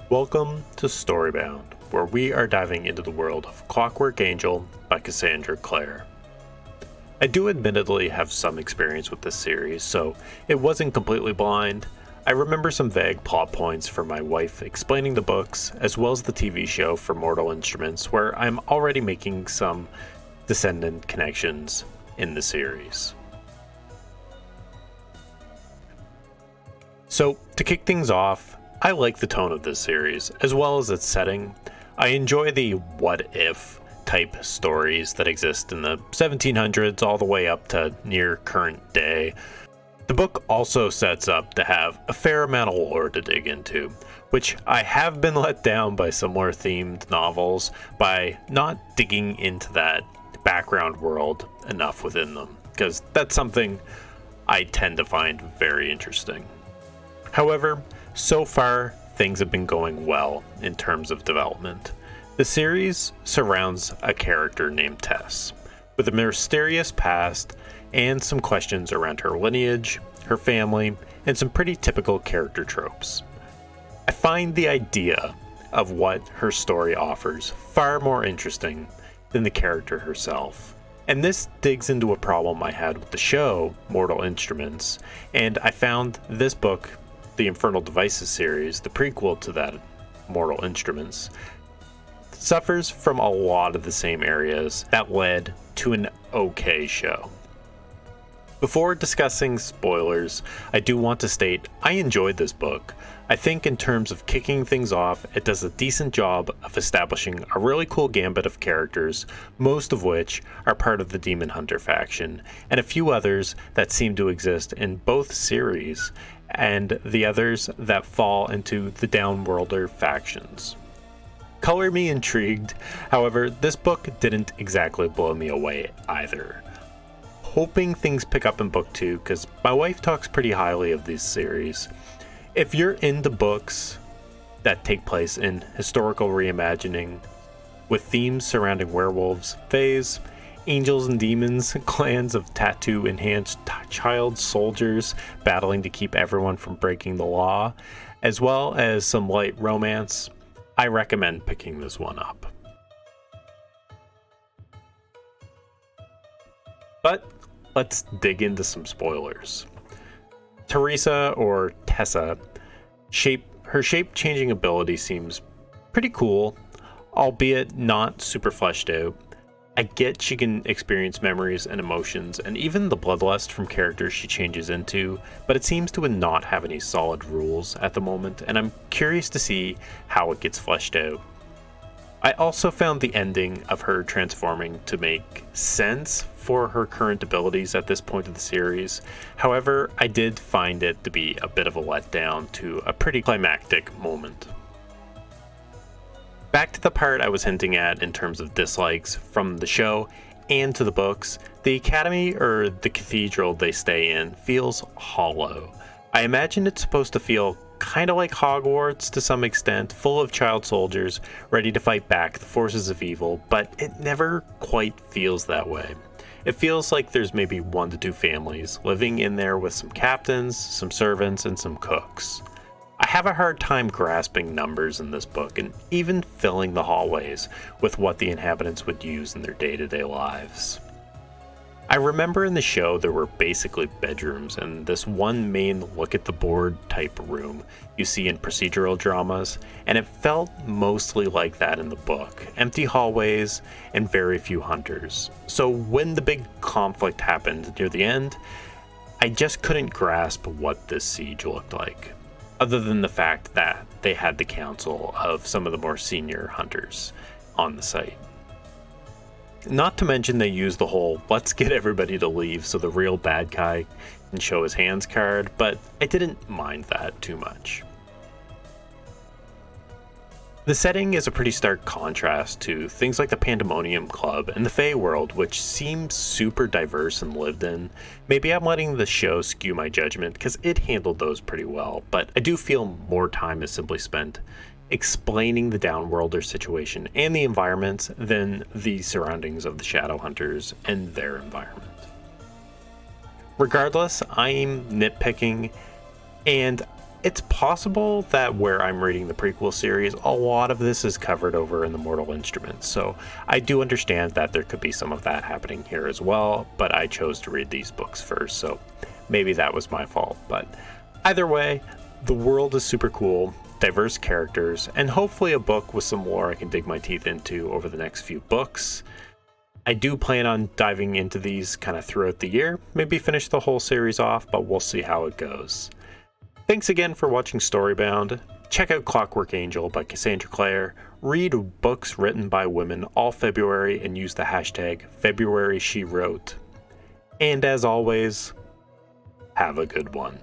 Welcome to Storybound, where we are diving into the world of Clockwork Angel by Cassandra Clare. I do admittedly have some experience with this series, so it wasn't completely blind. I remember some vague plot points from my wife explaining the books, as well as the TV show for Mortal Instruments, where I'm already making some descendant connections in the series. So, to kick things off, I like the tone of this series, as well as its setting. I enjoy the what-if type stories that exist in the 1700s all the way up to near current day. The book also sets up to have a fair amount of lore to dig into, which I have been let down by similar themed novels by not digging into that background world enough within them, because that's something I tend to find very interesting. However, so far, things have been going well in terms of development. The series surrounds a character named Tess, with a mysterious past and some questions around her lineage, her family, and some pretty typical character tropes. I find the idea of what her story offers far more interesting than the character herself. And this digs into a problem I had with the show, Mortal Instruments, and I found this book, the Infernal Devices series, the prequel to that Mortal Instruments, suffers from a lot of the same areas that led to an okay show. Before discussing spoilers, I do want to state I enjoyed this book. I think in terms of kicking things off, it does a decent job of establishing a really cool gambit of characters, most of which are part of the Demon Hunter faction, and a few others that seem to exist in both series, and the others that fall into the Downworlder factions. Color me intrigued, however, this book didn't exactly blow me away either. Hoping things pick up in book 2, because my wife talks pretty highly of this series. If you're into books that take place in historical reimagining, with themes surrounding werewolves, fays, angels and demons, clans of tattoo-enhanced child soldiers battling to keep everyone from breaking the law, as well as some light romance, I recommend picking this one up. But let's dig into some spoilers. Teresa, or Tessa, her shape-changing ability seems pretty cool, albeit not super fleshed out. I get she can experience memories and emotions, and even the bloodlust from characters she changes into, but it seems to not have any solid rules at the moment, and I'm curious to see how it gets fleshed out. I also found the ending of her transforming to make sense for her current abilities at this point of the series. However, I did find it to be a bit of a letdown to a pretty climactic moment. Back to the part I was hinting at in terms of dislikes from the show and to the books, the academy or the cathedral they stay in feels hollow. I imagine it's supposed to feel kind of like Hogwarts to some extent, full of child soldiers ready to fight back the forces of evil, but it never quite feels that way. It feels like there's maybe 1 to 2 families living in there with some captains, some servants, and some cooks. I have a hard time grasping numbers in this book and even filling the hallways with what the inhabitants would use in their day-to-day lives. I remember in the show there were basically bedrooms and this one main look at the board type room you see in procedural dramas, and it felt mostly like that in the book. Empty hallways and very few hunters. So when the big conflict happened near the end, I just couldn't grasp what this siege looked like, other than the fact that they had the counsel of some of the more senior hunters on the site. Not to mention they used the whole let's get everybody to leave so the real bad guy can show his hands card, but I didn't mind that too much. The setting is a pretty stark contrast to things like the Pandemonium Club and the Fey world, which seems super diverse and lived in. Maybe I'm letting the show skew my judgment because it handled those pretty well, but I do feel more time is simply spent explaining the Downworlder situation and the environments than the surroundings of the Shadowhunters and their environment. Regardless, I'm nitpicking, and It's possible that where I'm reading the prequel series, a lot of this is covered over in the Mortal Instruments, so I do understand that there could be some of that happening here as well, but I chose to read these books first, so maybe that was my fault. But either way, the world is super cool, diverse characters, and hopefully a book with some lore I can dig my teeth into over the next few books. I do plan on diving into these kind of throughout the year, maybe finish the whole series off, but we'll see how it goes. Thanks again for watching Storybound. Check out Clockwork Angel by Cassandra Clare. Read books written by women all February and use the hashtag februaryshewrote. And as always, have a good one.